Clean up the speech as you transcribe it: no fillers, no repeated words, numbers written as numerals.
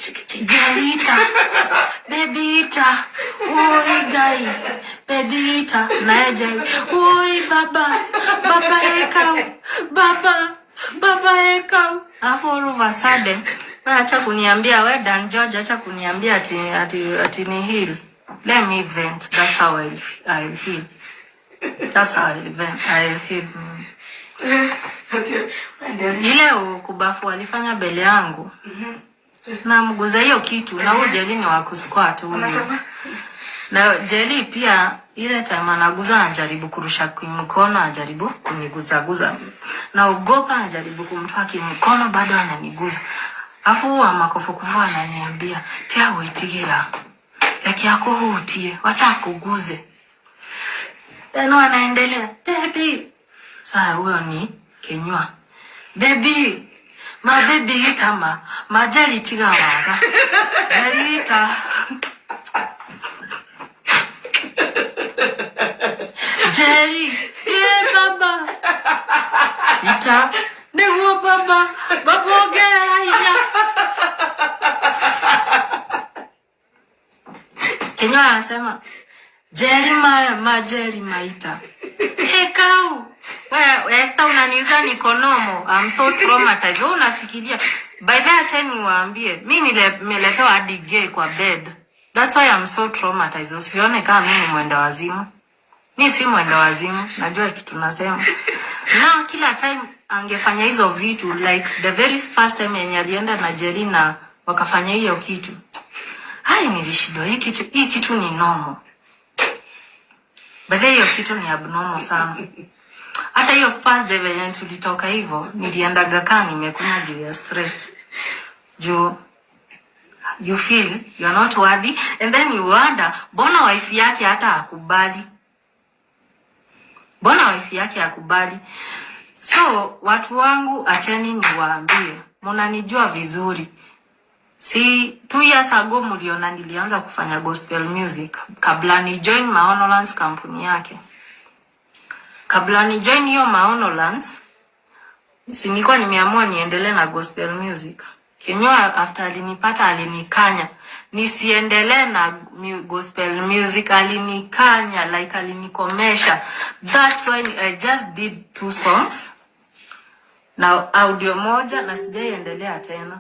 Jelita, bebita, oi gai, bebita, naja, oi baba ekau, baba ekau. All of a sudden, acha kuniambia we Dan George, acha kuniambia ati ni heal. Let me vent. That's how I'll heal. That's how I'll heal. Ile ukubafu alifanya bele yangu. Na mguza hiyo kitu na huyo Jelly ni wa kusquat huyo. Na Jelly pia ile time anaguza anajaribu kurusha mkono, anajaribu kuniguza. Na ugopa anajaribu kumtoa kimkono bado ananiguza. Afu wa makofukufu ananiambia, "Tia wetigira. Yaki yako hutie, wacha kuguze." Tena anaendelea, "Baby." Sasa huyo ni Kenywa. "Baby, ma baby itama, ma Jelly tiga waga." Jelly ita. Jelly, baba. Ita, nego baba ogera hinya. Kenywa anasema, "Jelly ma Jelly maita." Hekau. Wewe Esther unaniuza nikonomo. I'm so traumatized. Wewe unafikiria by the time niwaambie mimi nimeletewa hadi gay kwa bed. That's why I'm so traumatized. Usione kama mimi mwenda wazimu. Mimi si mwenda wazimu, najua kitu nasema. Na kila time angefanya hizo vitu like the very first time yenye alienda na Jelly na wakafanya hiyo kitu. Hai nilishindwa hii kitu ni normal. Baada hiyo kitu ni abnormal sana. Hata hiyo first day when tulitoka hivyo nilienda gakani nimekunywa juu ya stress. You feel you're not worthy and then you wonder bona wife yake hata akubali. So watu wangu acheni niwaambie, mnanijua vizuri. Si 2 years ago mliona nilianza kufanya gospel music kabla ni join Maono Lands kampuni yake. Kabla ni join hiyo Maono Lands, si nilikuwa nimeamua niendelee na gospel music. Kenywa after alinipata alinikanya nisiendelee na gospel music, alinikanya like alinikomesha. That's why I just did 2 songs. Now audio moja na sijaendelea tena.